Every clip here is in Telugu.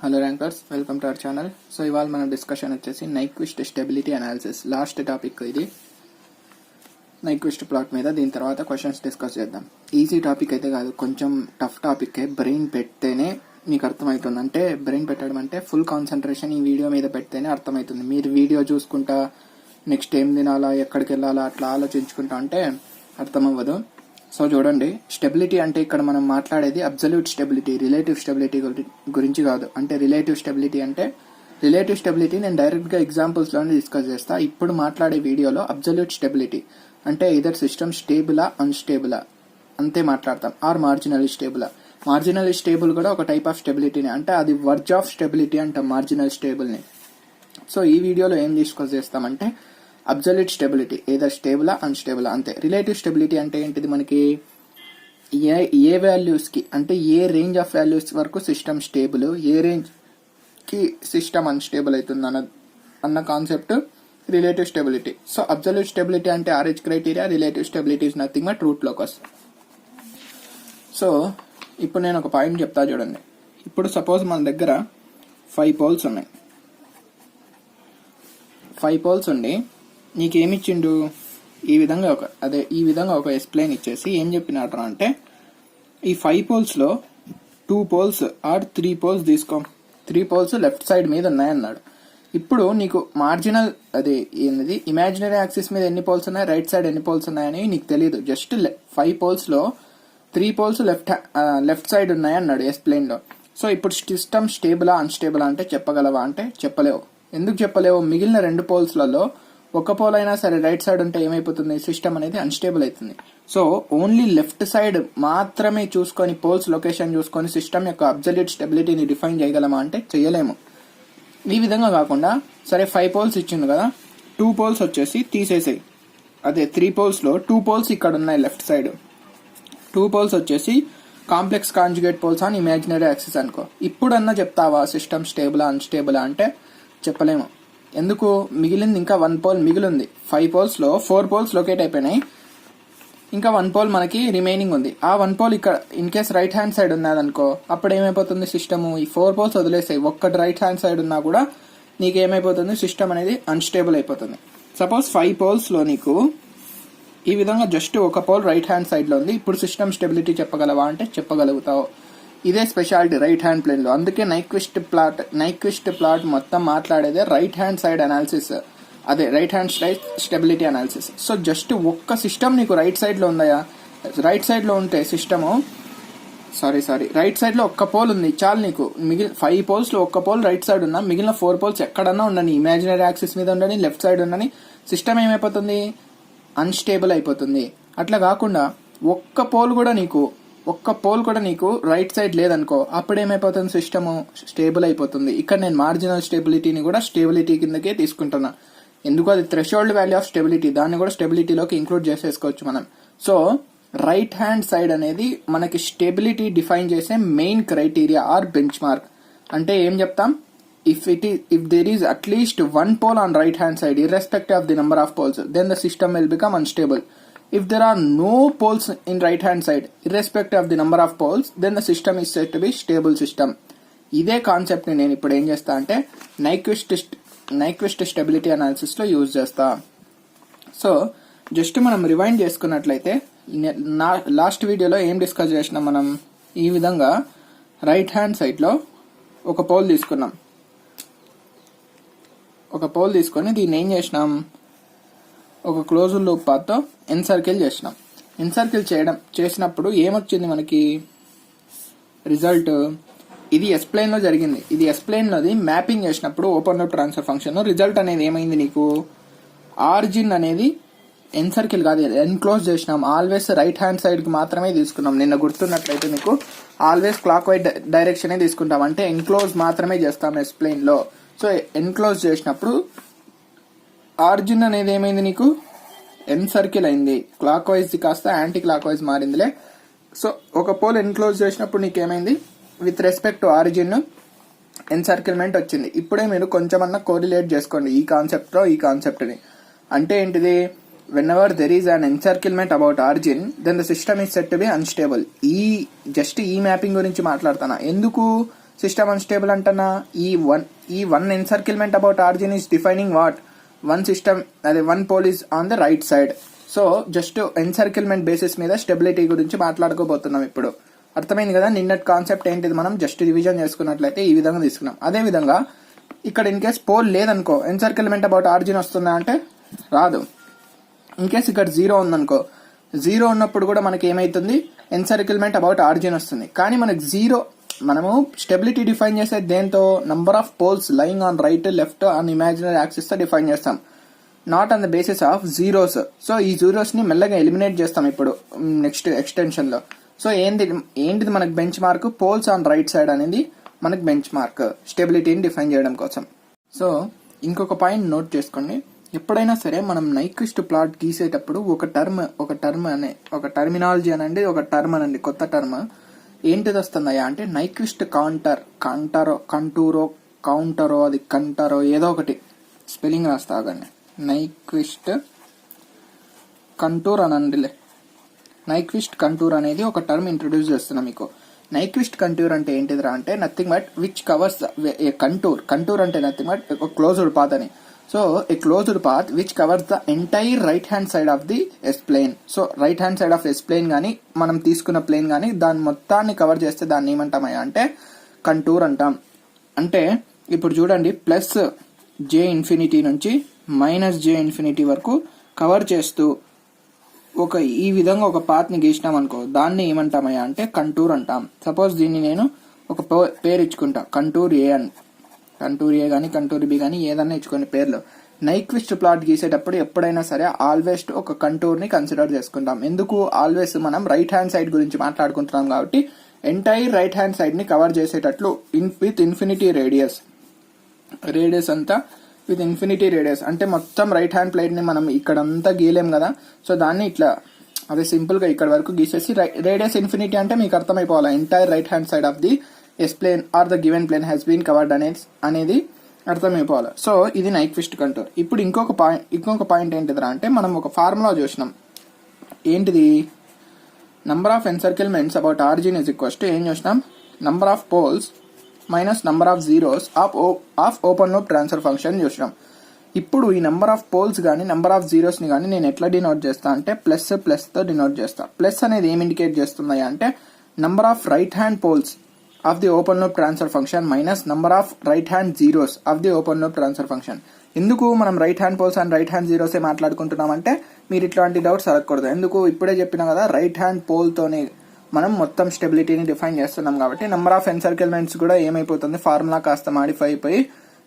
Hello rankers, welcome to our channel. So ఇవాళ మన డిస్కషన్ వచ్చేసి Nyquist stability analysis. Last topic ఇది, నైక్విస్ట్ ప్లాట్ మీద. దీని తర్వాత క్వశ్చన్స్ డిస్కస్ చేద్దాం. ఈజీ టాపిక్ అయితే కాదు, కొంచెం టఫ్ టాపిక్. బ్రెయిన్ పెడితేనే మీకు అర్థమవుతుంది. అంటే బ్రెయిన్ పెట్టడం అంటే ఫుల్ కాన్సన్ట్రేషన్ ఈ వీడియో మీద పెడితేనే అర్థమవుతుంది. మీరు వీడియో చూసుకుంటా నెక్స్ట్ ఏం తినాలా, ఎక్కడికి వెళ్ళాలా అట్లా ఆలోచించుకుంటా అంటే అర్థం అవ్వదు. సో చూడండి, స్టెబిలిటీ అంటే ఇక్కడ మనం మాట్లాడేది అబ్సల్యూట్ స్టెబిలిటీ, రిలేటివ్ స్టెబిలిటీ గురించి కాదు. అంటే రిలేటివ్ స్టెబిలిటీ నేను డైరెక్ట్గా ఎగ్జాంపుల్స్లోనే డిస్కస్ చేస్తా. ఇప్పుడు మాట్లాడే వీడియోలో అబ్సల్యూట్ స్టెబిలిటీ అంటే ఇదర్ సిస్టమ్ స్టేబులా అన్స్టేబులా అంతే మాట్లాడతాం. ఆర్ మార్జినల్ స్టేబులా. మార్జినల్ స్టేబుల్ కూడా ఒక టైప్ ఆఫ్ స్టెబిలిటీని, అంటే అది వర్జ్ ఆఫ్ స్టెబిలిటీ అంటాం మార్జినల్ స్టేబుల్ని. సో ఈ వీడియోలో ఏం డిస్కస్ చేస్తామంటే అబ్సల్యూట్ స్టెబిలిటీ, ఏదర్ స్టేబులా అన్స్టేబులా అంతే. రిలేటివ్ స్టెబిలిటీ అంటే ఏంటిది, మనకి ఏ వాల్యూస్ కి, అంటే ఏ రేంజ్ ఆఫ్ వాల్యూస్ వరకు సిస్టమ్ స్టేబుల్, ఏ రేంజ్ కి సిస్టమ్ అన్స్టేబుల్ అవుతుంది అన్న concept relative stability. So absolute stability అంటే RH criteria, relative stability is nothing but root locus. So ఇప్పుడు నేను ఒక పాయింట్ చెప్తా చూడండి. ఇప్పుడు సపోజ్ మన దగ్గర 5 పోల్స్ ఉన్నాయి. 5 పోల్స్ ఉండి నీకేమిచ్చిండు, ఈ విధంగా ఒక ఎక్స్ప్లెయిన్ ఇచ్చేసి ఏం చెప్పినట్రా అంటే ఈ 5 పోల్స్ లో 2 పోల్స్ ఆర్ 3 పోల్స్ తీసుకో, 3 పోల్స్ లెఫ్ట్ సైడ్ మీద ఉన్నాయన్నాడు. ఇప్పుడు నీకు మార్జినల్ ఏంది ఇమాజినరీ యాక్సిస్ మీద ఎన్ని పోల్స్ ఉన్నాయి, రైట్ సైడ్ ఎన్ని పోల్స్ ఉన్నాయని నీకు తెలియదు. జస్ట్ 5 పోల్స్ లో 3 పోల్స్ లెఫ్ట్ సైడ్ ఉన్నాయన్నాడు ఎక్స్ప్లెయిన్ లో. సో ఇప్పుడు సిస్టమ్ స్టేబులా అన్స్టేబులా అంటే చెప్పగలవా అంటే చెప్పలేవు. ఎందుకు చెప్పలేవు? మిగిలిన 2 పోల్స్లలో ఒక పోల్ అయినా సరే రైట్ సైడ్ ఉంటే ఏమైపోతుంది, సిస్టమ్ అనేది అన్స్టేబుల్ అవుతుంది. సో ఓన్లీ లెఫ్ట్ సైడ్ మాత్రమే చూసుకొని, పోల్స్ లొకేషన్ చూసుకొని సిస్టమ్ యొక్క అబ్సల్యూట్ స్టెబిలిటీని డిఫైన్ చేయగలమా అంటే చేయలేము. ఈ విధంగా కాకుండా సరే 5 పోల్స్ ఇచ్చింది కదా, 2 పోల్స్ వచ్చేసి తీసేసాయి. 3 పోల్స్ లో 2 పోల్స్ ఇక్కడ ఉన్నాయి లెఫ్ట్ సైడ్, 2 పోల్స్ వచ్చేసి కాంప్లెక్స్ కాంజుగేట్ పోల్స్ అని ఇమాజినరీ యాక్సిస్ అనుకో. ఇప్పుడన్నా చెప్తావా సిస్టమ్ స్టేబులా అన్స్టేబులా అంటే చెప్పలేము. ఎందుకు? మిగిలింది ఇంకా 1 పోల్ మిగిలింది. 5 పోల్స్ లో 4 పోల్స్ లొకేట్ అయిపోయినాయి, ఇంకా 1 పోల్ మనకి రిమైనింగ్ ఉంది. ఆ 1 పోల్ ఇక్కడ in case right hand side ఉన్నదనుకో, అప్పుడు ఏమైపోతుంది సిస్టమ్, ఈ 4 పోల్స్ వదిలేసాయి, ఒక్కటి రైట్ హ్యాండ్ సైడ్ ఉన్నా కూడా నీకేమైపోతుంది, సిస్టమ్ అనేది అన్స్టేబుల్ అయిపోతుంది. సపోజ్ 5 పోల్స్ లో నీకు ఈ విధంగా జస్ట్ ఒక పోల్ రైట్ హ్యాండ్ సైడ్ లో ఉంది. ఇప్పుడు సిస్టమ్ స్టెబిలిటీ చెప్పగలవా అంటే చెప్పగలుగుతావు. ఇదే స్పెషాలిటీ రైట్ హ్యాండ్ ప్లేన్ లో. అందుకే నైక్విస్ట్ ప్లాట్ మొత్తం మాట్లాడేదే right hand side analysis, right hand side stability analysis. So just ఒక్క సిస్టమ్ నీకు రైట్ సైడ్ లో ఉందా, రైట్ సైడ్ లో ఉంటే సిస్టము రైట్ సైడ్ లో ఒక్క పోల్ ఉంది చాలు నీకు. మిగిలిన 5 పోల్స్ లో ఒక్క పోల్ రైట్ సైడ్ ఉన్నా, మిగిలిన 4 పోల్స్ ఎక్కడన్నా ఉండని, ఇమాజినరీ యాక్సిస్ మీద ఉండని, లెఫ్ట్ సైడ్ ఉండని, సిస్టమ్ ఏమైపోతుంది, అన్స్టేబుల్ అయిపోతుంది. అట్లా కాకుండా ఒక్క పోల్ కూడా నీకు రైట్ సైడ్ లేదనుకో, అప్పుడు ఏమైపోతుంది, సిస్టమ్ స్టేబుల్ అయిపోతుంది. ఇక్కడ నేను మార్జినల్ స్టెబిలిటీని కూడా స్టెబిలిటీ కిందకే తీసుకుంటున్నా. ఎందుకు, అది థ్రెషోల్డ్ వాల్యూ ఆఫ్ స్టెబిలిటీ, దాన్ని కూడా స్టెబిలిటీలోకి ఇంక్లూడ్ చేసేసుకోవచ్చు మనం. సో రైట్ హ్యాండ్ సైడ్ అనేది మనకి స్టెబిలిటీ డిఫైన్ చేసే main criteria or benchmark. అంటే ఏం చెప్తాం, if there is at least 1 pole on right hand side irrespective of the number of poles, then the system will become unstable. If there are no poles in right hand side irrespective of the number of poles, then the system is said to be stable system. ఇదే కాన్సెప్ట్ ని నేను ఇప్పుడు ఏం చేస్తా అంటే నైక్విస్ట్ స్టెబిలిటీ అనాలిసిస్ లో యూజ్ చేస్తా. సో జస్ట్ మనం రివైండ్ చేసుకున్నట్లయితే లాస్ట్ వీడియోలో ఏం డిస్కస్ చేసినాం మనం, ఈ విధంగా రైట్ హ్యాండ్ సైడ్ లో ఒక పోల్ తీసుకొని దీన్ని ఏం చేసినాం, ఒక క్లోజ్డ్ లూప్ పాత్ తో ఎన్సర్కిల్ చేసినాం. ఎన్సర్కిల్ చేసినప్పుడు ఏమొచ్చింది మనకి రిజల్ట్, ఇది ఎస్ప్లెయిన్ లో జరిగింది. ఇది ఎస్ప్లెయిన్ లోది మ్యాపింగ్ చేసినప్పుడు open loop transfer function result అనేది ఏమైంది, నీకు ఆరిజిన్ అనేది ఎన్సర్కిల్ కాదు ఎన్క్లోజ్ చేసినాం. ఆల్వేస్ రైట్ హ్యాండ్ సైడ్ కి మాత్రమే తీసుకున్నాం. నిన్న గుర్తున్నట్లయితే మీకు ఆల్వేస్ క్లాక్ వైజ్ డైరెక్షన్ తీసుకుంటాం, అంటే ఎన్క్లోజ్ మాత్రమే చేస్తాం ఎస్ప్లెయిన్ లో. సో ఎన్క్లోజ్ చేసినప్పుడు ఆరిజిన్ అనేది ఏమైంది, నీకు ఎన్సర్కిల్ అయింది. క్లాక్ వైజ్ కాస్త యాంటీ క్లాక్ వైజ్ మారిందిలే. సో ఒక పోల్ ఎన్క్లోజ్ చేసినప్పుడు నీకేమైంది, విత్ రెస్పెక్ట్ టు ఆరిజిన్ ఎన్సర్కిల్మెంట్ వచ్చింది. ఇప్పుడే మీరు కొంచెమన్నా కోరిలేట్ చేసుకోండి ఈ కాన్సెప్ట్ ని. అంటే ఏంటిది, whenever there is an encirclement about origin, then the system is said to be unstable. ఈ మ్యాపింగ్ గురించి మాట్లాడుతానా. ఎందుకు, సిస్టమ్ అన్స్టేబుల్ అంటనా ఈ one encirclement about origin is defining what one system అదే one pole is on the right side. So just encirclement basis మీద స్టెబిలిటీ గురించి మాట్లాడుకోబోతున్నాం ఇప్పుడు. అర్థమైంది కదా నిన్నటి కాన్సెప్ట్ ఏంటిది, మనం జస్ట్ రివిజన్ చేసుకున్నట్లయితే ఈ విధంగా తీసుకున్నాం. అదే విధంగా ఇక్కడ ఇన్ కేస్ పోల్ లేదనుకో ఎన్సర్కిల్మెంట్ అబౌట్ ఆరిజిన్ వస్తుందా అంటే రాదు. ఇన్ కేస్ ఇక్కడ 0 ఉందనుకో 0 ఉన్నప్పుడు కూడా మనకి ఏమైతుంది ఎన్సర్కిల్మెంట్ అబౌట్ ఆరిజిన్ వస్తుంది. కానీ మనకు మనము స్టెబిలిటీ డిఫైన్ చేసేది దేంతో, number of poles lying on right left on imaginary axis తో డిఫైన్ చేస్తాం, not on the basis of zeros. So ఈ జీరోస్ ని మెల్లగా ఎలిమినేట్ చేస్తాం ఇప్పుడు నెక్స్ట్ ఎక్స్టెన్షన్ లో. సో ఏంటిది మనకు benchmark, poles on right side అనేది మనకు బెంచ్ మార్క్ స్టెబిలిటీని డిఫైన్ చేయడం కోసం. సో ఇంకొక పాయింట్ నోట్ చేసుకోండి, ఎప్పుడైనా సరే మనం నైక్విస్ట్ ప్లాట్ గీసేటప్పుడు ఒక టర్మినాలజీ అనండి, ఒక టర్మ్ అనండి, కొత్త టర్మ్ ఏంటిది వస్తుందయ్యా అంటే నైక్విస్ట్ కౌంటరో అది కంటారో ఏదో ఒకటి స్పెల్లింగ్ రాస్తాగండి. నైక్విస్ట్ కంటూర్ అనండిలే. నైక్విస్ట్ కంటూర్ అనేది ఒక టర్మ్ ఇంట్రొడ్యూస్ చేస్తున్నా మీకు. నైక్విస్ట్ కంటూర్ అంటే ఏంటిదిరా అంటే nothing but which covers a contour అంటే నథింగ్ బట్ క్లోజ్డ్ పాత్ అని. So a closed path which covers the entire right hand side of the S plane. So right hand side of S plane గానీ మనం తీసుకున్న ప్లేన్ గానీ దాని మొత్తాన్ని కవర్ చేస్తే దాన్ని ఏమంటామయ్యా అంటే కంటూర్ అంటాం. అంటే ఇప్పుడు చూడండి ప్లస్ జే ఇన్ఫినిటీ నుంచి మైనస్ జే ఇన్ఫినిటీ వరకు కవర్ చేస్తూ ఈ విధంగా ఒక పాత్ ని గీసినాం అనుకో దాన్ని ఏమంటామయ్యా అంటే కంటూర్ అంటాం. సపోజ్ దీన్ని నేను ఒక పేరు ఇచ్చుకుంటా కంటూర్ ఏ అని. కంటూర్ ఏ గానీ కంటూర్ బి గానీ ఏదన్నా ఇచ్చుకునే పేర్లు. నైక్విస్ట్ ప్లాట్ గీసేటప్పుడు ఎప్పుడైనా సరే ఆల్వేస్ ఒక కంటూర్ ని కన్సిడర్ చేసుకుంటాం. ఎందుకు ఆల్వేస్ మనం రైట్ హ్యాండ్ సైడ్ గురించి మాట్లాడుకుంటున్నాం కాబట్టి ఎంటైర్ రైట్ హ్యాండ్ సైడ్ ని కవర్ చేసేటట్లు విత్ ఇన్ఫినిటీ రేడియస్ అంతా విత్ ఇన్ఫినిటీ రేడియస్ అంటే మొత్తం రైట్ హ్యాండ్ ప్లేట్ ని మనం ఇక్కడంతా గీయలేం కదా. సో దాన్ని ఇట్లా అదే సింపుల్ గా ఇక్కడ వరకు గీసేసి రేడియస్ ఇన్ఫినిటీ అంటే మీకు అర్థమైపోవాలి entire right hand side of the S plane or the given plane has been covered అనేది అర్థమైపోవాలి. సో ఇది నైక్విస్ట్ కంటూర్. ఇప్పుడు ఇంకొక పాయింట్ ఏంటిదిరా అంటే మనం ఒక ఫార్ములా చూసినాం. ఏంటిది, number of encirclements about origin is equals to ఏం చూసినాం, number of poles minus number of zeros of open loop transfer function చూసినాం. ఇప్పుడు ఈ నంబర్ ఆఫ్ పోల్స్ గానీ నంబర్ ఆఫ్ జీరోస్ ని గానీ నేను ఎట్లా డినోట్ చేస్తా అంటే ప్లస్ తో డినోట్ చేస్తా. ప్లస్ అనేది ఏం ఇండికేట్ చేస్తున్నాయి అంటే number of right hand poles of the open loop transfer function minus number of right hand zeros of the open loop transfer function. ఎందుకు మనం right hand poles and right hand zeros మాట్లాడుకుంటున్నాం అంటే మీరు ఇట్లాంటి డౌట్స్ అడగకూడదు. ఎందుకు, ఇప్పుడే చెప్పినా కదా రైట్ హ్యాండ్ పోల్ తోనే మనం మొత్తం స్టెబిలిటీని డిఫైన్ చేస్తున్నాం కాబట్టి నంబర్ ఆఫ్ ఎన్సర్కిల్మెంట్స్ కూడా ఏమైపోతుంది, ఫార్ములా కాస్త మాడిఫై అయిపోయి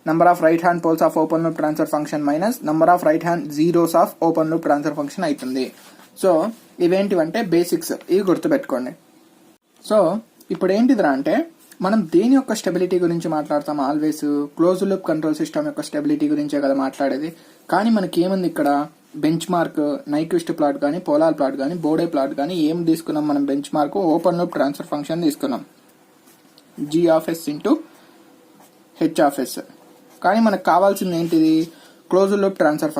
number of right hand poles of open loop transfer function minus number of right hand zeros of open loop transfer function అవుతుంది. సో ఇవేంటివంటే బేసిక్స్, ఇవి గుర్తుపెట్టుకోండి. సో ఇప్పుడు ఏంటిదిరా అంటే మనం దేని యొక్క స్టెబిలిటీ గురించి మాట్లాడతాం, always close loop control system యొక్క స్టెబిలిటీ గురించే కదా మాట్లాడేది. కానీ మనకి ఏముంది ఇక్కడ బెంచ్ మార్క్, నైక్విస్ట్ ప్లాట్ కానీ పోలార్ ప్లాట్ కానీ బోడే ప్లాట్ కానీ ఏం తీసుకున్నాం మనం, bench mark open loop transfer function తీసుకున్నాం g of s into h of s. కానీ మనకు కావాల్సింది ఏంటిది, క్లోజ్ లూప్ ట్రాన్స్ఫర్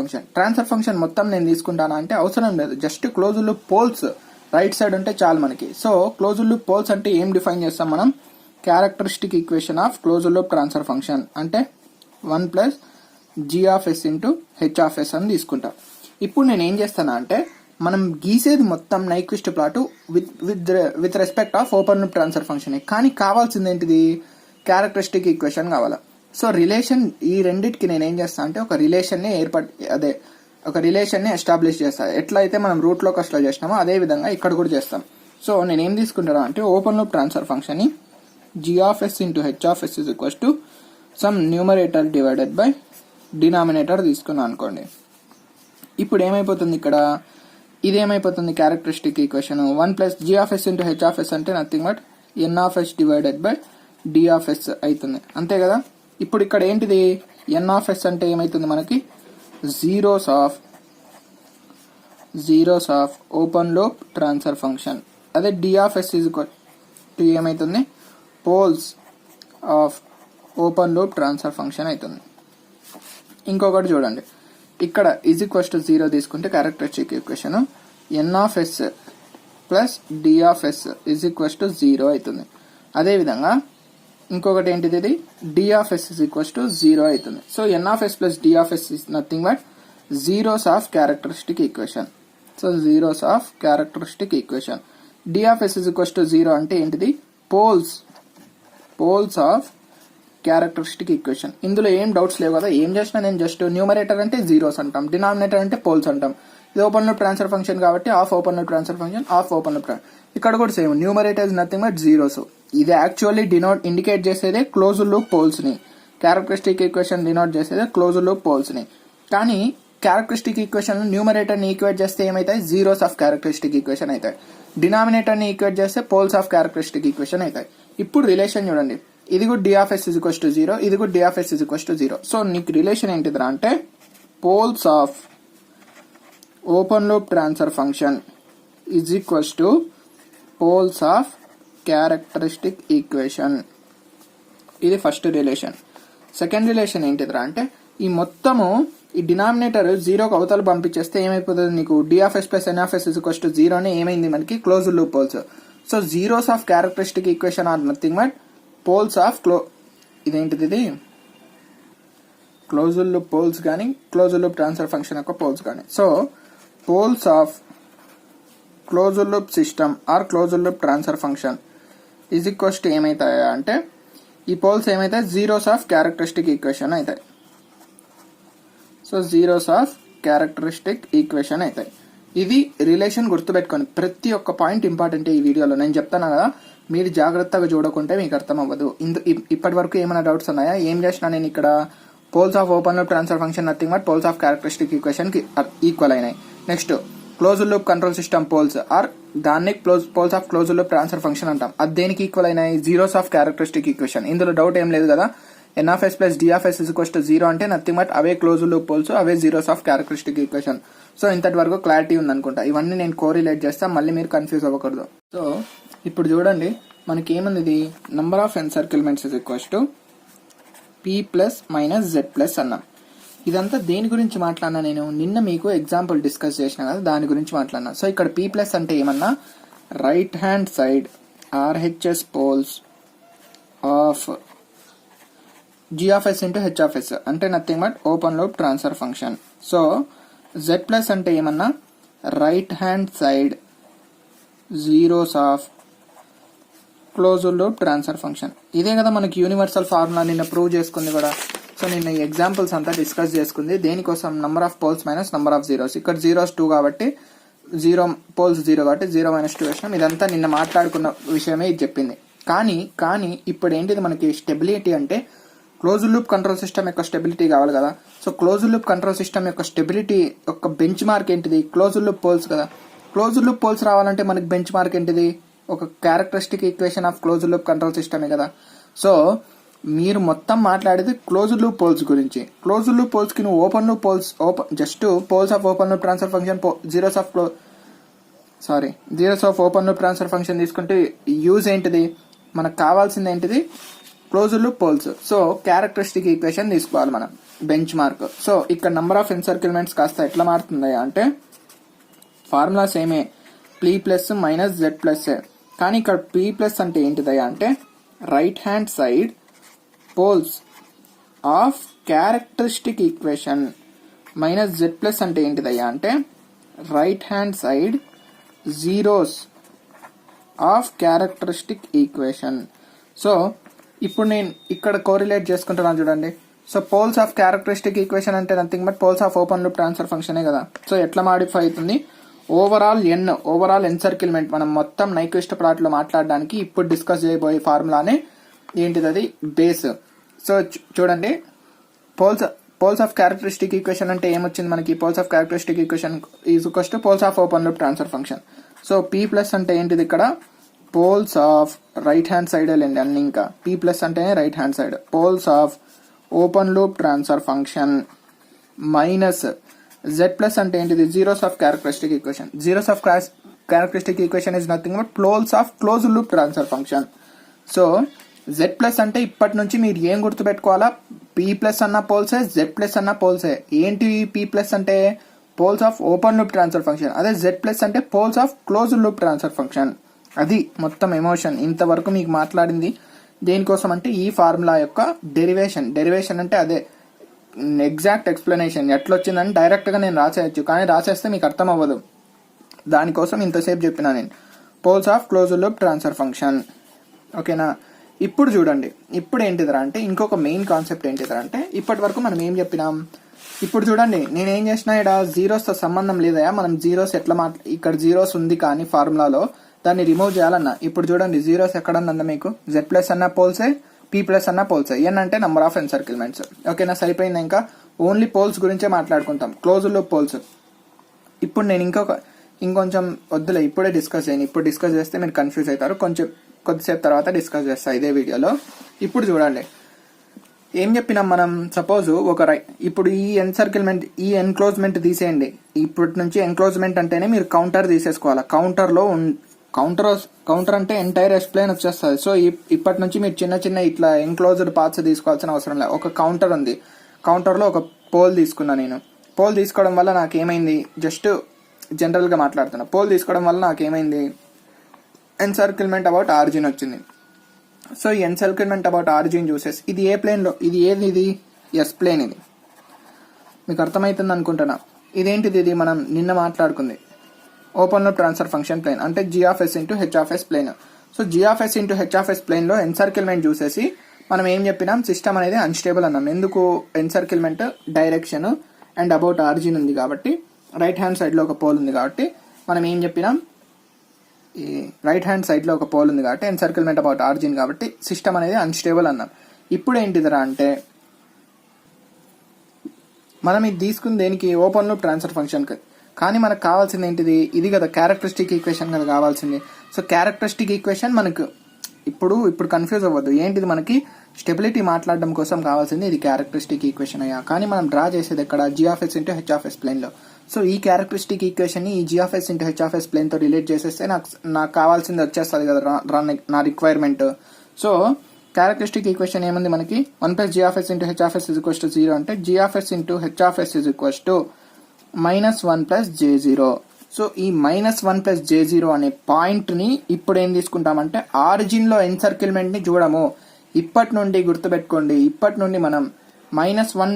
ఫంక్షన్ మొత్తం నేను తీసుకుంటానా అంటే అవసరం లేదు, just close loop poles right side ఉంటే చాలు మనకి. సో క్లోజ్ లూప్ పోల్స్ అంటే ఏం డిఫైన్ చేస్తాం మనం, characteristic equation of close loop transfer function అంటే 1 plus g of s into h of s అని తీసుకుంటాం. ఇప్పుడు నేను ఏం చేస్తానా అంటే మనం గీసేది మొత్తం Nyquist plot with respect of open loop transfer function, కానీ కావాల్సింది ఏంటిది, క్యారెక్టరిస్టిక్ ఈక్వేషన్ కావాలా. సో రిలేషన్ ఈ రెండింటికి నేను ఏం చేస్తా అంటే ఒక రిలేషన్ ని ఎస్టాబ్లిష్ చేస్తా. ఎట్లా అయితే మనం రూట్ లోకస్ లో చేసినామో అదే విధంగా ఇక్కడ కూడా చేస్తాం. సో నేను ఏం తీసుకుంటాను అంటే ఓపెన్ లూప్ ట్రాన్స్ఫర్ ఫంక్షన్ ని g of s into h of s is equals to some numerator divided by denominator తీసుకున్నాను అనుకోండి. ఇప్పుడు ఏమైపోతుంది ఇక్కడ, ఇదేమైపోతుంది characteristic equation 1 plus g of s into h of s అంటే nothing but n of s divided by d of s అవుతుంది, అంతే కదా. ఇప్పుడు ఇక్కడ ఏంటిది, n ఆఫ్ s అంటే ఏమైతుంది మనకి zeros of open loop transfer function. అదే d of s is equal to ఏమైతుంది, poles of open loop transfer function అవుతుంది. ఇంకొకటి చూడండి, ఇక్కడ ఈజ్ ఈక్వల్స్ టు 0 తీసుకుంటే characteristic equation n of s plus d of s is equals to 0 అవుతుంది. అదేవిధంగా ఇంకొకటి ఏంటిది, ఇది D of S is equals to 0 అవుతుంది. సో N of S plus D of S is nothing but zeros of characteristic equation. So zeros of characteristic equation. D of S is equals to 0 అంటే ఏంటిది, పోల్స్ ఆఫ్ క్యారెక్టరిస్టిక్ ఈక్వేషన్. ఇందులో ఏం డౌట్స్ లేవు కదా. ఏం చేసినా నేను జస్ట్ న్యూమరేటర్ అంటే జీరోస్ అంటాం, డినామినేటర్ అంటే పోల్స్ అంటాం. ఇది ఓపెన్ లూప్ ట్రాన్స్ఫర్ ఫంక్షన్ కాబట్టి of open loop transfer function, of open loop. ఇక్కడ కూడా same, numerator is nothing but zeros. ఇది యాక్చువల్లీ ఇండికేట్ చేసేదే క్లోజ్డ్ లూప్ పోల్స్ ని. క్యారెక్టరిస్టిక్ ఈక్వేషన్ డినోట్ చేసేదే క్లోజ్డ్ లూప్ పోల్స్ ని. కానీ క్యారెక్టరిస్టిక్ ఈక్వేషన్ న్యూమరేటర్ ని ఈక్వేట్ చేస్తే ఏమైతాయి, జీరోస్ ఆఫ్ క్యారెక్టరిస్టిక్ ఈక్వేషన్ అవుతాయి. డినామినేటర్ ని ఈక్వేట్ చేస్తే పోల్స్ ఆఫ్ క్యారెక్టరిస్టిక్ ఈక్వేషన్ అవుతాయి. ఇప్పుడు రిలేషన్ చూడండి, ఇది కూడా D of S is equals to 0, ఇది కూడా D of S is equals to 0. So నీకు రిలేషన్ ఏంటిదిరా అంటే poles of open loop transfer function is equals to poles of characteristic equation. ఇది ఫస్ట్ రిలేషన్. సెకండ్ రిలేషన్ ఏంటిదిరా అంటే ఈ మొత్తము ఈ డినామినేటర్ 0కు అవతల పంపించేస్తే ఏమైపోతుంది నీకు, D of S plus N of S is equals to 0 అని ఏమైంది మనకి, closed loop poles. So zeros of characteristic equation are nothing but poles of ఇదేంటిది, ఇది క్లోజ్డ్ లూప్ పోల్స్ కానీ క్లోజ్డ్ లూప్ ట్రాన్స్ఫర్ ఫంక్షన్ యొక్క పోల్స్ కానీ. So poles of closed loop system or closed loop transfer function is equals to ఏమైతాయా అంటే ఈ పోల్స్ ఏమైతాయి, జీరోస్ ఆఫ్ క్యారెక్టరిస్టిక్ ఈక్వేషన్ అవుతాయి. So zeros of characteristic equation అవుతాయి. ఇది రిలేషన్ గుర్తుపెట్టుకోండి. ప్రతి ఒక్క పాయింట్ ఇంపార్టెంట్ ఈ వీడియోలో. నేను చెప్తాను కదా, మీరు జాగ్రత్తగా చూడకుంటే మీకు అర్థం అవ్వదు. ఇప్పటి వరకు ఏమైనా డౌట్స్ ఉన్నాయా? ఏం చేసినా నేను ఇక్కడ poles of open loop transfer function nothing but poles of characteristic equation కి ఈక్వల్ అయినాయి. Next closed loop control system poles are దాన్ని poles of closed loop transfer function అంటాం. అది దేనికి ఈక్వల్ అయినాయి, జీరోస్ ఆఫ్ క్యారెక్టరిస్టిక్ ఈక్వేషన్. ఇందులో డౌట్ ఏం లేదు కదా. N of S plus D of S is equals to 0 అంటే నథింగ్ బట్ అవే క్లోజ్డ్ లూప్ పోల్స్, అవే zeros of characteristic equation. So ఇంతటి వరకు క్లారిటీ ఉందనుకుంటా. ఇవన్నీ నేను కోరిలేట్ చేస్తా, మళ్ళీ మీరు కన్ఫ్యూజ్ అవ్వకూడదు. సో ఇప్పుడు చూడండి మనకి ఏముంది, ఇది number of encirclements is equals to P plus minus Z plus అన్నాం. ఇదంతా దేని గురించి మాట్లాడినా, నేను నిన్న మీకు ఎగ్జాంపుల్ డిస్కస్ చేసిన కదా, దాని గురించి మాట్లాడినా. సో ఇక్కడ పి ప్లస్ అంటే ఏమన్నా, right hand side RHS poles of G of S into H of S అంటే nothing but open loop transfer function. So Z plus అంటే ఏమన్నా, right hand side zeros of closed loop transfer function. ఇదే కదా మనకి యూనివర్సల్ ఫార్ములా నిన్న ప్రూవ్ చేసుకుంది కూడా. సో నిన్న ఈ ఎగ్జాంపుల్స్ అంతా డిస్కస్ చేసుకుంది. దేనికోసం, number of poles minus number of zeros. ఇక్కడ జీరోస్ 2 కాబట్టి 0 పోల్స్ 0 కాబట్టి 0 మైనస్ 2 వేసినాం. ఇదంతా నిన్న మాట్లాడుకున్న విషయమే ఇది చెప్పింది. కానీ ఇప్పుడు ఏంటిది మనకి స్టెబిలిటీ అంటే క్లోజ్డ్ లూప్ కంట్రోల్ సిస్టమ్ యొక్క స్టెబిలిటీ కావాలి కదా. So closed loop control system యొక్క స్టెబిలిటీ యొక్క బెంచ్ మార్క్ ఏంటిది, క్లోజ్డ్ లూప్ పోల్స్ కదా. క్లోజ్డ్ లూప్ పోల్స్ రావాలంటే మనకి బెంచ్ మార్క్ ఏంటిది, ఒక characteristic equation of closed loop control సిస్టమే కదా. సో మీరు మొత్తం మాట్లాడేది క్లోజ్డ్ లూప్ పోల్స్ గురించి. క్లోజ్డ్ లూప్ పోల్స్ కి నువ్వు open loop poles just poles of open loop transfer function zeros of open loop transfer function తీసుకుంటే యూజ్ ఏంటిది, మనకు కావాల్సింది ఏంటిది, closed loop poles. So characteristic equation తీసుకోవాలి మనం బెంచ్ మార్క్. సో ఇక్కడ నంబర్ ఆఫ్ ఎన్సర్కిల్మెంట్స్ కాస్త ఎట్లా మారుతుంది అంటే ఫార్ములా సేమే, P plus minus Z plus. కానీ ఇక్కడ పి ప్లస్ అంటే ఏంటిదయ్యా అంటే right hand side poles of characteristic equation minus Z plus అంటే ఏంటిదయ్యా అంటే right hand side zeros of characteristic equation. So ఇప్పుడు నేను ఇక్కడ కోరిలేట్ చేసుకుంటున్నాను చూడండి. So poles of characteristic equation అంటే nothing but poles of open loop transfer ఫంక్షనే కదా. సో ఎట్లా మాడిఫై అవుతుంది, ఓవరాల్ ఎన్సర్కిల్మెంట్ మనం మొత్తం నైక్విస్ట్ ప్లాట్ లో మాట్లాడడానికి ఇప్పుడు డిస్కస్ చేయబోయే ఫార్ములానే ఏంటిది, అది బేస్. సో చూడండి, పోల్స్ ఆఫ్ క్యారెక్టరిస్టిక్ ఈక్వేషన్ అంటే ఏమొచ్చింది మనకి, poles of characteristic equation is equals to poles of open loop transfer function. So P plus అంటే ఏంటిది, ఇక్కడ poles of right hand side వెళ్ళండి అన్ని, ఇంకా పి ప్లస్ అంటేనే right hand side, poles of open loop transfer function minus Z plus అంటే ఏంటిది, zeros of characteristic equation. Zeros of characteristic equation is nothing but poles of closed loop transfer function. So Z plus అంటే ఇప్పటి నుంచి మీరు ఏం గుర్తుపెట్టుకోవాలా, పి ప్లస్ అన్న పోల్సే, జెడ్ ప్లస్ అన్న పోల్సే. ఏంటి పి ప్లస్ అంటే poles of open loop transfer function, అదే జెడ్ ప్లస్ అంటే poles of closed loop transfer function. అది మొత్తం ఎమోషన్ ఇంతవరకు మీకు మాట్లాడింది దేనికోసం అంటే ఈ ఫార్ములా యొక్క డెరివేషన్ అంటే అదే ఎగ్జాక్ట్ ఎక్స్ప్లెనేషన్ ఎట్లా వచ్చిందని డైరెక్ట్గా నేను రాసేయచ్చు, కానీ రాసేస్తే మీకు అర్థం అవ్వదు. దానికోసం ఇంతసేపు చెప్పినా నేను. Poles of closed loop transfer function. ఓకేనా. ఇప్పుడు చూడండి, ఇప్పుడు ఏంటిదరా అంటే ఇంకొక మెయిన్ కాన్సెప్ట్ ఏంటిదరా అంటే ఇప్పటి వరకు మనం ఏం చెప్పినాం. ఇప్పుడు చూడండి, నేనేం చేసినా ఇక్కడ జీరోస్తో సంబంధం లేదా, మనం జీరోస్ ఎట్లా ఇక్కడ జీరోస్ ఉంది కానీ ఫార్ములాలో దాన్ని రిమూవ్ చేయాలన్నా. ఇప్పుడు చూడండి, జీరోస్ ఎక్కడన్నా మీకు జెడ్ ప్లస్ అన్న పోల్సే, పీ ప్లస్ అన్న పోల్సే. ఎన్ అంటే నంబర్ ఆఫ్ ఎన్సర్కిల్మెంట్స్. ఓకేనా, సరిపోయింది. ఇంకా ఓన్లీ పోల్స్ గురించే మాట్లాడుకుంటాం, క్లోజ్డ్ లూప్ పోల్స్. ఇప్పుడు నేను ఇంకొంచెం వద్దులే, ఇప్పుడే డిస్కస్ చేయను. ఇప్పుడు డిస్కస్ చేస్తే మీరు కన్ఫ్యూజ్ అవుతారు. కొద్దిసేపు తర్వాత డిస్కస్ చేస్తా ఇదే వీడియోలో. ఇప్పుడు చూడండి ఏం చెప్పినాం మనం. సపోజ్ ఇప్పుడు ఈ ఎన్సర్కిల్మెంట్, ఈ ఎన్క్లోజ్మెంట్ తీసేయండి. ఇప్పటి నుంచి ఎన్క్లోజ్మెంట్ అంటేనే మీరు కౌంటర్ తీసేసుకోవాలి. కౌంటర్ అంటే ఎంటైర్ ఎక్స్ప్లెయిన్ వచ్చేస్తుంది. సో ఇప్పటి నుంచి మీరు చిన్న ఇట్లా ఎన్క్లోజ్డ్ పార్ట్స్ తీసుకోవాల్సిన అవసరం లేదు. ఒక కౌంటర్ ఉంది, కౌంటర్లో ఒక పోల్ తీసుకున్నా నేను. పోల్ తీసుకోవడం వల్ల నాకేమైంది, జస్ట్ జనరల్గా మాట్లాడుతున్నా. పోల్ తీసుకోవడం వల్ల నాకేమైంది, ఎన్సర్కిల్మెంట్ అబౌట్ ఆరిజిన్ వచ్చింది. సో ఈ ఎన్సర్కిల్మెంట్ అబౌట్ ఆరిజిన్ చూసేసి ఇది ఏ ప్లేన్లో, ఇది ఏది, ఇది ఎస్ ప్లేన్. ఇది మీకు అర్థమవుతుంది అనుకుంటున్నా. ఇదేంటిది, ఇది మనం నిన్న మాట్లాడుకుంది open loop transfer function plane, అంటే g(s) into h(s) plane. So g(s) into h(s) ప్లేన్లో ఎన్సర్కిల్మెంట్ చూసేసి మనం ఏం చెప్పినాం, సిస్టమ్ అనేది అన్స్టేబుల్ అన్నాం. ఎందుకు, ఎన్సర్కిల్మెంట్ డైరెక్షన్ అండ్ అబౌట్ ఆరిజిన్ ఉంది కాబట్టి, రైట్ హ్యాండ్ సైడ్లో ఒక పోల్ ఉంది కాబట్టి మనం ఏం చెప్పినాం, ఈ రైట్ హ్యాండ్ సైడ్లో ఒక పోల్ ఉంది కాబట్టి ఎన్సర్కిల్మెంట్ అబౌట్ ఆరిజిన్ కాబట్టి సిస్టమ్ అనేది అన్స్టేబుల్ అన్నాం. ఇప్పుడు ఏంటిదిరా అంటే మనం ఇది తీసుకుని దేనికి, ఓపెన్ లూప్ ట్రాన్స్ఫర్ ఫంక్షన్కి. కానీ మనకు కావాల్సింది ఏంటిది, ఇది కదా క్యారెక్టరిస్టిక్ ఈక్వేషన్ కదా కావాల్సింది. సో క్యారెక్టరిస్టిక్ ఈక్వేషన్ మనకు ఇప్పుడు కన్ఫ్యూజ్ అవ్వద్దు. ఏంటిది, మనకి స్టెబిలిటీ మాట్లాడడం కోసం కావాల్సింది ఇది క్యారెక్టరిస్టిక్ ఈక్వేషన్ అయ్యా. కానీ మనం డ్రా చేసేది ఎక్కడ, g(s) ఇంటూ h(s) ప్లేన్లో. సో ఈ క్యారెక్టరిస్టిక్ ఈక్వేషన్ ని ఈ g(s) ఇంటూ h(s) ప్లేన్తో రిలేట్ చేసేస్తే నాకు కావాల్సింది వచ్చేస్తుంది కదా నా రిక్వైర్మెంట్. సో క్యారెక్టరిస్టిక్ ఈక్వేషన్ ఏముంది మనకి, 1 + g(s) ఇంటూ h(s) = 0 అంటే g(s) into h(s) -1 + j0. So ఈ -1 + j0 అనే పాయింట్ ని ఇప్పుడు ఏం తీసుకుంటామంటే ఆరిజిన్ లో ఎన్సర్కిల్మెంట్ ని చూడము. ఇప్పటి నుండి గుర్తుపెట్టుకోండి, ఇప్పటి నుండి మనం -1,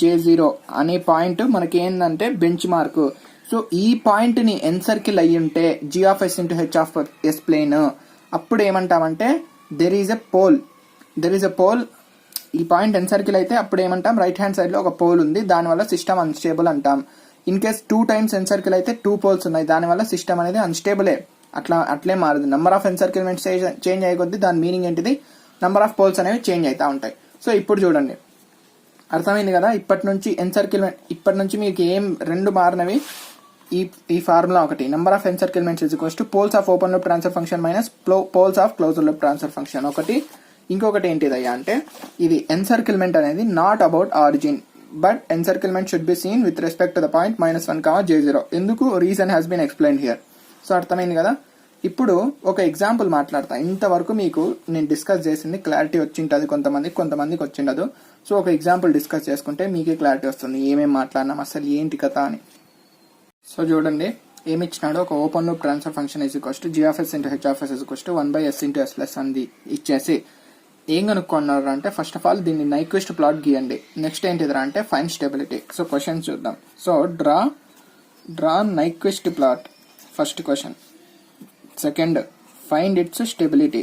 j0 అనే పాయింట్ మనకి ఏంటంటే బెంచ్ మార్క్. సో ఈ పాయింట్ ని ఎన్సర్కిల్ అయ్యి ఉంటే g(s) ఇంటూ h(s) ప్లేన్, అప్పుడు ఏమంటామంటే దెర్ ఈజ్ ఎ పోల్. ఈ పాయింట్ ఎన్సర్కిల్ అయితే అప్పుడు ఏమంటాం, రైట్ హ్యాండ్ సైడ్ లో ఒక పోల్ ఉంది, దానివల్ల సిస్టమ్ అన్స్టేబుల్ అంటాం. ఇన్ కేస్ 2 times ఎన్సర్కిల్ అయితే 2 పోల్స్ ఉన్నాయి, దానివల్ల సిస్టమ్ అనేది అన్స్టేబులే. అట్లే మారదు. నెంబర్ ఆఫ్ ఎన్సర్కిల్మెంట్స్ చేంజ్ అయ్యే కొద్దీ దాని మీనింగ్ ఏంటిది, నెంబర్ ఆఫ్ పోల్స్ అనేవి చేంజ్ అవుతా ఉంటాయి. సో ఇప్పుడు చూడండి, అర్థమైంది కదా. ఇప్పటి నుంచి మీకు ఏం రెండు మారినవి, ఈ ఫార్ములా ఒకటి, number of encirclements = poles of open loop transfer function minus poles of closed loop transfer function ఒకటి. ఇంకొకటి ఏంటిదయ్యా అంటే ఇది ఎన్సర్కిల్మెంట్ అనేది not about origin but encirclement should be seen with respect to the point -1, j0. ఎందుకు, reason has been explained here. So అర్థమైంది కదా. ఇప్పుడు ఒక ఎగ్జాంపుల్ మాట్లాడతా. ఇంతవరకు మీకు నేను డిస్కస్ చేసింది క్లారిటీ వచ్చింటది, కొంతమందికి వచ్చిండదు. సో ఒక ఎగ్జాంపుల్ డిస్కస్ చేసుకుంటే మీకే క్లారిటీ వస్తుంది ఏమేమి మాట్లాడినాం, అసలు ఏంటి కథ అని. సో చూడండి ఏమి ఇచ్చినాడు, ఒక open loop transfer function g(s) into h(s) = 1/s into s+ అంది ఇచ్చేసి ఏం కనుక్కున్నారు అంటే, ఫస్ట్ ఆఫ్ ఆల్ దీన్ని నైక్విస్ట్ ప్లాట్ గీయండి. నెక్స్ట్ ఏంటిదిరా అంటే ఫైండ్ స్టెబిలిటీ. సో క్వశ్చన్ చూద్దాం. So draw Nyquist plot, first question. Second, find its stability,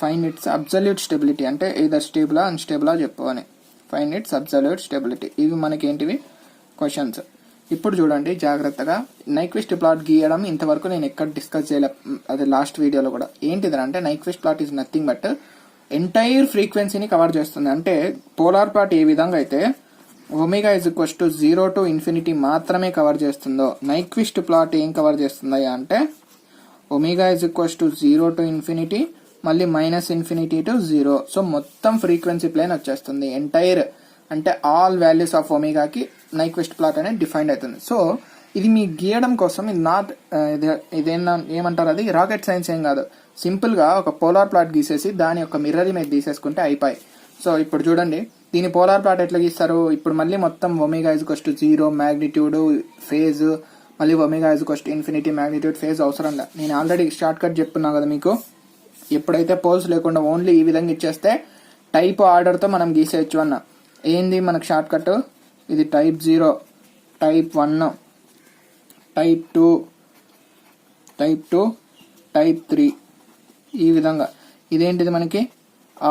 find its absolute stability, అంటే ఇదర్ స్టేబులా అన్స్టేబులా చెప్పు అని. Find its absolute stability. ఇవి మనకి ఏంటివి క్వశ్చన్స్. ఇప్పుడు చూడండి జాగ్రత్తగా, నైక్విస్ట్ ప్లాట్ గీయడం ఇంతవరకు నేను ఎక్కడ డిస్కస్ చేయలే, అది లాస్ట్ వీడియోలో కూడా. ఏంటిది అంటే Nyquist plot is nothing but entire ఫ్రీక్వెన్సీని కవర్ చేస్తుంది. అంటే పోలార్ ప్లాట్ ఏ విధంగా అయితే ఒమేగా = 0 to ∞ మాత్రమే కవర్ చేస్తుందో, నైక్విస్ట్ ప్లాట్ ఏం కవర్ చేస్తుందా అంటే ఒమేగా = 0 to ∞, మళ్ళీ -∞ to 0. సో మొత్తం ఫ్రీక్వెన్సీ ప్లేన్ వచ్చేస్తుంది. ఎంటైర్ అంటే ఆల్ వాల్యూస్ ఆఫ్ ఒమేగాకి నైక్విస్ట్ ప్లాట్ అనేది డిఫైన్డ్ అవుతుంది. సో ఇది మీ గీయడం కోసం, ఇది నాట్ ఏమంటారు, అది రాకెట్ సైన్స్ ఏం కాదు. సింపుల్ గా ఒక పోలార్ ప్లాట్ గీసేసి దాని యొక్క మిర్రర్ ఇమేజ్ తీసేసుకుంటే అయిపోయి. సో ఇప్పుడు చూడండి దీని పోలార్ ప్లాట్ ఎట్లా గీస్తారు. ఇప్పుడు మళ్ళీ మొత్తం ఒమేగా = 0 మ్యాగ్నిట్యూడ్ ఫేజ్, మళ్ళీ ఒమేగా = ∞ మ్యాగ్నిట్యూడ్ ఫేజ్ అవసరం లేదు. నేను ఆల్రెడీ షార్ట్ కట్ చెప్తున్నా కదా మీకు. ఎప్పుడైతే పోల్స్ లేకుండా ఓన్లీ ఈ విధంగా ఇచ్చేస్తే టైప్ ఆర్డర్తో మనం గీసేయచ్చు అన్న. ఏంది మనకు షార్ట్ కట్, ఇది టైప్ 0, టైప్ 1, టైప్ 2, టైప్ 3 ఈ విధంగా. ఇదేంటిది మనకి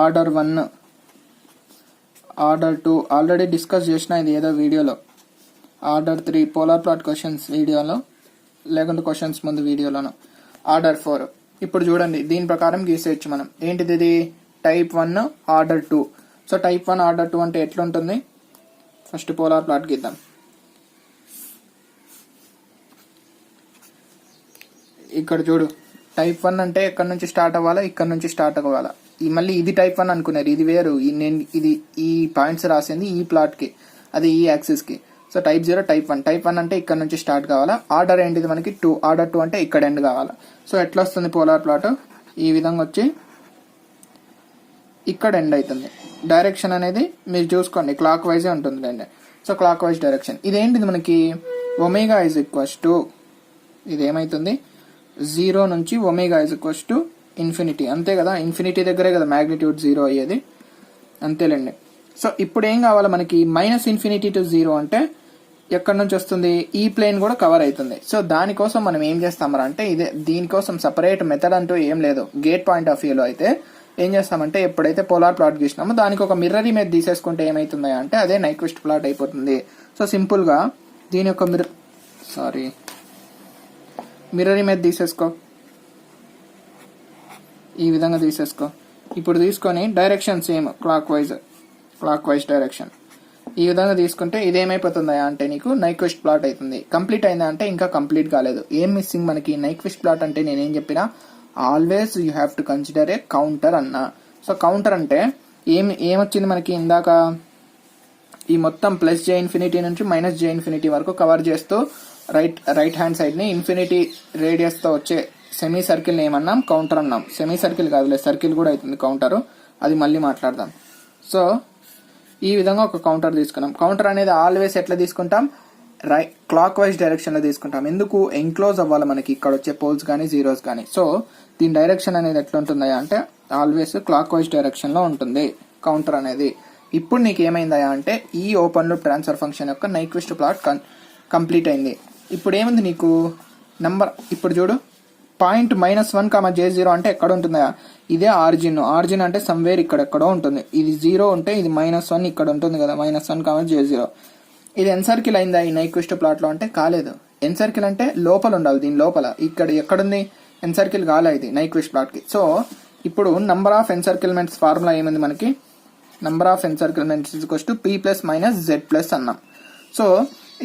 ఆర్డర్ 1, ఆర్డర్ 2 ఆల్రెడీ డిస్కస్ చేసిన ఇది ఏదో వీడియోలో, ఆర్డర్ 3 పోలార్ ప్లాట్ క్వశ్చన్స్ వీడియోలో, లేకుంటే క్వశ్చన్స్ ముందు వీడియోలోనో, ఆర్డర్ 4. ఇప్పుడు చూడండి దీని ప్రకారం గీసేయచ్చు మనం. ఏంటిది ఇది type 1 order 2. So type 1 order 2 అంటే ఎట్లుంటుంది, ఫస్ట్ పోలార్ ప్లాట్ గీద్దాం. ఇక్కడ చూడు, టైప్ 1 అంటే ఎక్కడి నుంచి స్టార్ట్ అవ్వాలా, ఇక్కడ నుంచి స్టార్ట్ అవ్వాలా. మళ్ళీ ఇది టైప్ 1 అనుకున్నారు, ఇది వేరు. నేను ఇది ఈ పాయింట్స్ రాసింది ఈ ప్లాట్కి, అది ఈ యాక్సిస్కి. So type 0 type 1. టైప్ 1 అంటే ఇక్కడ నుంచి స్టార్ట్ కావాలా. ఆర్డర్ ఏంటిది మనకి 2, ఆర్డర్ 2 అంటే ఇక్కడ ఎండ్ కావాలా. సో ఎట్లా వస్తుంది పోలార్ ప్లాట్, ఈ విధంగా వచ్చి ఇక్కడ ఎండ్ అవుతుంది. డైరెక్షన్ అనేది మీరు చూసుకోండి క్లాక్ వైజే ఉంటుంది అండి. So clock wise direction. ఇదేంటిది మనకి ఒమేగా ఈజ్ ఈక్వల్స్ టు, ఇది ఏమైతుంది 0 నుంచి omega is equals to infinity. అంతే కదా, ఇన్ఫినిటీ దగ్గరే కదా మ్యాగ్నిట్యూడ్ 0 అయ్యేది, అంతేలేండి. సో ఇప్పుడు ఏం కావాలి మనకి, -∞ to 0 అంటే ఎక్కడి నుంచి వస్తుంది, ఈ ప్లేన్ కూడా కవర్ అవుతుంది. సో దానికోసం మనం ఏం చేస్తామరా అంటే, ఇదే దీనికోసం సపరేట్ మెథడ్ అంటూ ఏం లేదు. గేట్ పాయింట్ ఆఫ్ వ్యూలో అయితే ఏం చేస్తామంటే, ఎప్పుడైతే పోలార్ ప్లాట్ గీసినామో దానికి ఒక మిర్రర్ ఇమేజ్ తీసేసుకుంటే ఏమైతుంది అంటే అదే నైక్విస్ట్ ప్లాట్ అయిపోతుంది. సో సింపుల్ గా దీని యొక్క మిర్రర్ ఇమేజ్ తీసేసుకో, ఈ విధంగా తీసేసుకో. ఇప్పుడు తీసుకొని direction same clock wise direction ఈ విధంగా తీసుకుంటే ఇదేమైపోతుందా అంటే నీకు నైక్విస్ట్ ప్లాట్ అవుతుంది. కంప్లీట్ అయిందా అంటే ఇంకా కంప్లీట్ కాలేదు. ఏం మిస్సింగ్ మనకి, నైక్విస్ట్ ప్లాట్ అంటే నేనేం చెప్పినా always you have to consider A counter అన్న. సో కౌంటర్ అంటే ఏమొచ్చింది మనకి ఇందాక, ఈ మొత్తం +J∞ నుంచి -J∞ వరకు కవర్ చేస్తూ రైట్ హ్యాండ్ సైడ్ ని ఇన్ఫినిటీ రేడియస్ తో వచ్చే సెమీ సర్కిల్ ఏమన్నాం, కౌంటర్ అన్నాం. సెమీ సర్కిల్ కాదులే, సర్కిల్ కూడా అవుతుంది కౌంటర్, అది మళ్ళీ మాట్లాడదాం. సో ఈ విధంగా ఒక కౌంటర్ తీసుకున్నాం. కౌంటర్ అనేది ఆల్వేస్ ఎట్లా తీసుకుంటాం, క్లాక్ వైజ్ డైరెక్షన్ లో తీసుకుంటాం. ఎందుకు, ఎంక్లోజ్ అవ్వాలి మనకి ఇక్కడ వచ్చే పోల్స్ కానీ జీరోస్ కానీ. సో దీని డైరెక్షన్ అనేది ఎట్లా ఉంటుందా అంటే ఆల్వేస్ క్లాక్ వైజ్ డైరెక్షన్ లో ఉంటుంది కౌంటర్ అనేది. ఇప్పుడు నీకు ఏమైందా అంటే ఈ ఓపెన్ లూప్ ట్రాన్స్ఫర్ ఫంక్షన్ యొక్క నైక్విస్ట్ ప్లాట్ కంప్లీట్ అయింది. ఇప్పుడు ఏముంది నీకు నంబర్, ఇప్పుడు చూడు పాయింట్ -1, J0 అంటే ఎక్కడ ఉంటుందా, ఇదే ఆరిజిన్ అంటే సమ్వేర్ ఇక్కడెక్కడో ఉంటుంది. ఇది 0 ఉంటే ఇది -1 ఇక్కడ ఉంటుంది కదా, -1, J0. ఇది ఎన్ సర్కిల్ అయిందా ఈ నైక్విస్ట్ ప్లాట్ లో అంటే కాలేదు. ఎన్ సర్కిల్ అంటే లోపల ఉండాలి, దీని లోపల ఇక్కడ ఎక్కడుంది ఎన్ సర్కిల్ కాలే ఇది నైక్విస్ట్ ప్లాట్ కి. సో ఇప్పుడు నంబర్ ఆఫ్ ఎన్సర్కిల్మెంట్స్ ఫార్ములా ఏముంది మనకి, నంబర్ ఆఫ్ ఎన్సర్కిల్మెంట్స్ P - Z+ అన్నాం. సో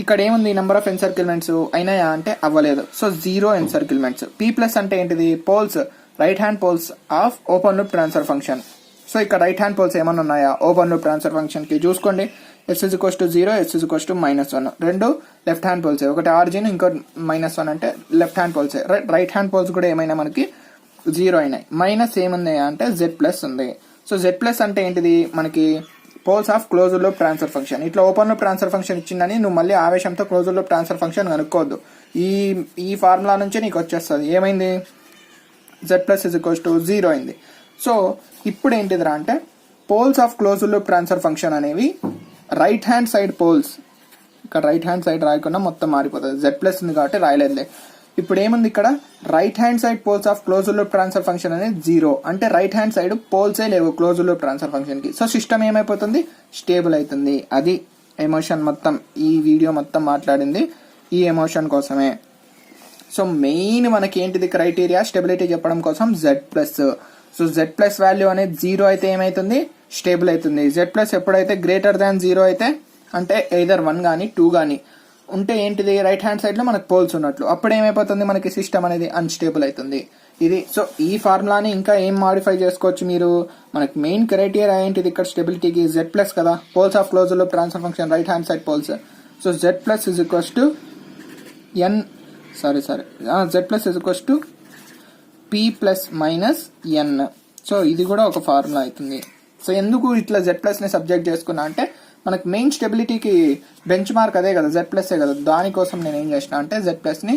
ఇక్కడ ఏముంది, నంబర్ ఆఫ్ ఎన్సర్కిల్మెంట్స్ అయినాయా అంటే అవ్వలేదు. సో 0 ఎన్సర్కిల్మెంట్స్. P+ అంటే ఏంటిది, poles, right hand poles of open loop transfer function. So ఇక్కడ రైట్ హ్యాండ్ పోల్స్ ఏమన్నా ఉన్నాయా ఓపెన్ లూప్ ట్రాన్స్ఫర్ ఫంక్షన్ కి, చూసుకోండి. S = 0, S = -1. రెండు లెఫ్ట్ హ్యాండ్ పోల్స్, ఒకటి ఆరిజిన్ ఇంకో -1 అంటే left hand poles. Right hand poles కూడా ఏమైనా మనకి 0 అయినాయి. మైనస్ ఏమున్నాయా అంటే Z+ ఉంది. సో Z+ అంటే ఏంటిది మనకి poles of closed loop transfer function. ఇట్లా ఓపెన్ లూప్ ట్రాన్స్ఫర్ ఫంక్షన్ ఇచ్చిందని నువ్వు మళ్ళీ ఆవేశంతో క్లోజ్డ్ లూప్ ట్రాన్స్ఫర్ ఫంక్షన్ కనుక్కోవద్దు. ఈ ఫార్ములా నుంచే నీకు వచ్చేస్తుంది. ఏమైంది, Z+ = 0 అయింది. సో ఇప్పుడు ఏంటిదిరా అంటే poles of closed loop transfer function అనేవి రైట్ హ్యాండ్ సైడ్ పోల్స్. ఇక్కడ రైట్ హ్యాండ్ సైడ్ రాయకుండా మొత్తం మారిపోతుంది, Z+ ఉంది కాబట్టి రాయలేదులే. ఇప్పుడు ఏముంది ఇక్కడ, right hand side poles of closed loop transfer function అనేది 0 అంటే రైట్ హ్యాండ్ సైడ్ పోల్సే లేవు క్లోజ్డ్ లూప్ ట్రాన్స్ఫర్ ఫంక్షన్ కి. సో సిస్టమ్ ఏమైపోతుంది, స్టేబుల్ అవుతుంది. అది ఎమోషన్ మొత్తం, ఈ వీడియో మొత్తం మాట్లాడింది ఈ ఎమోషన్ కోసమే. సో మెయిన్ మనకి ఏంటిది క్రైటీరియా, స్టెబిలిటీ చెప్పడం కోసం Z+. సో Z+ వాల్యూ అనేది 0 అయితే ఏమైతుంది, స్టేబుల్ అవుతుంది. Z+ ఎప్పుడైతే >0 అయితే అంటే ఎయిదర్ 1 కానీ 2 కానీ ఉంటే ఏంటిది, రైట్ హ్యాండ్ సైడ్ లో మనకు పోల్స్ ఉన్నట్లు. అప్పుడు ఏమైపోతుంది మనకి సిస్టమ్ అనేది అన్స్టేబుల్ అవుతుంది. ఇది సో ఈ ఫార్ములాని ఇంకా ఏం మాడిఫై చేసుకోవచ్చు మీరు, మనకి మెయిన్ క్రైటీరియా ఏంటిది ఇక్కడ స్టెబిలిటీకి, Z+ కదా, poles of closed loop transfer function right hand side poles. So Z+ = P - N. So ఇది కూడా ఒక ఫార్ములా అవుతుంది. సో ఎందుకు ఇట్లా Z+ ని సబ్జెక్ట్ చేసుకున్నా అంటే మనకు మెయిన్ స్టెబిలిటీకి బెంచ్ మార్క్ అదే కదా, Z+ఏ కదా. దానికోసం నేను ఏం చేసిన అంటే Z+ ని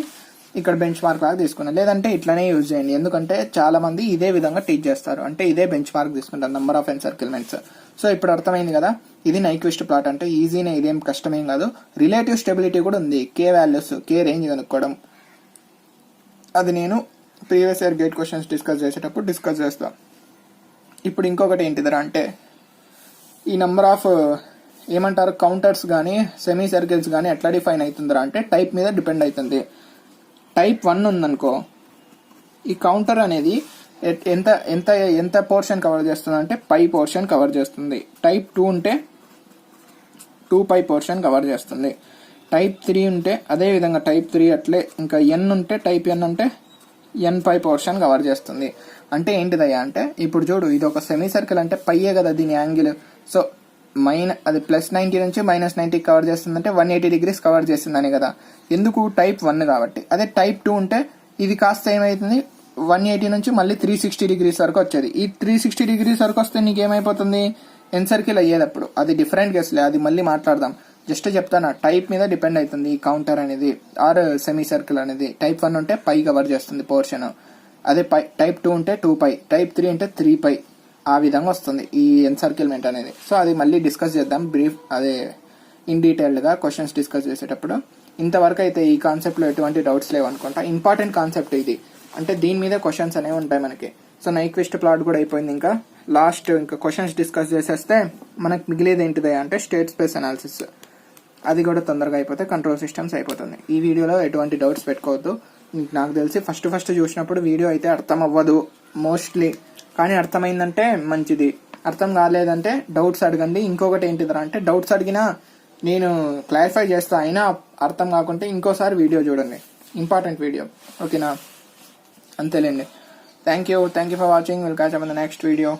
ఇక్కడ బెంచ్ మార్క్ లాగా తీసుకున్నాను. లేదంటే ఇట్లానే యూజ్ చేయండి, ఎందుకంటే చాలా మంది ఇదే విధంగా టీచ్ చేస్తారు, అంటే ఇదే బెంచ్ మార్క్ తీసుకుంటారు నంబర్ ఆఫ్ ఎన్సర్కిల్మెంట్స్. సో ఇప్పుడు అర్థమైంది కదా, ఇది నైక్విస్ట్ ప్లాట్ అంటే ఈజీనే, ఇదేం కష్టమేం కాదు. రిలేటివ్ స్టెబిలిటీ కూడా ఉంది, కే వాల్యూస్, కే రేంజ్ కనుక్కోవడం. అది నేను previous year gate questions discuss చేసేటప్పుడు డిస్కస్ చేస్తాను. ఇప్పుడు ఇంకొకటి ఏంటిదరా అంటే ఈ నంబర్ ఆఫ్ ఏమంటారు కౌంటర్స్ కానీ సెమీ సర్కిల్స్ కానీ ఎట్లా డిఫైన్ అవుతుందిరా అంటే టైప్ మీద డిపెండ్ అవుతుంది. టైప్ 1 ఉందనుకో, ఈ కౌంటర్ అనేది ఎంత ఎంత ఎంత పోర్షన్ కవర్ చేస్తుంది అంటే పై పోర్షన్ కవర్ చేస్తుంది. టైప్ 2 ఉంటే 2 పై పోర్షన్ కవర్ చేస్తుంది. టైప్ 3 ఉంటే అదే విధంగా టైప్ 3 అట్లే. ఇంకా ఎన్ ఉంటే టైప్ ఎన్ అంటే ఎన్ పై పోర్షన్ కవర్ చేస్తుంది. అంటే ఏంటిదయ్యా అంటే ఇప్పుడు చూడు, ఇది ఒక సెమీ సర్కిల్ అంటే పైయే కదా దీని యాంగిల్. సో అది +90 నుంచి -90 కవర్ చేస్తుంది అంటే 180 డిగ్రీస్ కవర్ చేస్తుందని కదా. ఎందుకు? టైప్ 1 కాబట్టి. అదే టైప్ 2 ఉంటే ఇది కాస్త ఏమైతుంది 180 నుంచి మళ్ళీ 360 డిగ్రీస్ వరకు వచ్చేది. ఈ 360 డిగ్రీస్ వరకు వస్తే నీకేమైపోతుంది ఎన్ సర్కిల్ అయ్యేటప్పుడు. అది డిఫరెంట్ కేసులే, అది మళ్ళీ మాట్లాడదాం. జస్ట్ చెప్తాను, టైప్ మీద డిపెండ్ అవుతుంది ఈ కౌంటర్ అనేది ఆర్ సెమీ సర్కిల్ అనేది. టైప్ 1 ఉంటే పై కవర్ చేస్తుంది పోర్షన్, అదే టైప్ 2 ఉంటే 2 పై, టైప్ 3 అంటే 3 పై. ఆ విధంగా వస్తుంది ఈ ఎన్సర్కిల్మెంట్ అనేది. సో అది మళ్ళీ డిస్కస్ చేద్దాం బ్రీఫ్, అదే ఇన్ డీటెయిల్డ్గా క్వశ్చన్స్ డిస్కస్ చేసేటప్పుడు. ఇంతవరకు అయితే ఈ కాన్సెప్ట్లో ఎటువంటి డౌట్స్ లేవు అనుకుంటా. ఇంపార్టెంట్ కాన్సెప్ట్ ఇది, అంటే దీని మీద క్వశ్చన్స్ అనేవి ఉంటాయి మనకి. సో నైక్విస్ట్ ప్లాట్ కూడా అయిపోయింది. ఇంకా లాస్ట్ ఇంకా క్వశ్చన్స్ డిస్కస్ చేసేస్తే మనకు మిగిలేది ఏంటిది అంటే స్టేట్ స్పేస్ అనాలిసిస్. అది కూడా తొందరగా అయిపోతే కంట్రోల్ సిస్టమ్స్ అయిపోతుంది. ఈ వీడియోలో ఎటువంటి డౌట్స్ పెట్టుకోవద్దు. నాకు తెలిసి ఫస్ట్ చూసినప్పుడు వీడియో అయితే అర్థం అవ్వదు మోస్ట్లీ, కానీ అర్థమైందంటే మంచిది, అర్థం కాలేదంటే డౌట్స్ అడగండి. ఇంకొకటి ఏంటిదరా అంటే డౌట్స్ అడిగినా నేను క్లారిఫై చేస్తా, అయినా అర్థం కాకుంటే ఇంకోసారి వీడియో చూడండి, ఇంపార్టెంట్ వీడియో. ఓకేనా? అంతేలేండి. Thank you for watching. Will catch up in the next video.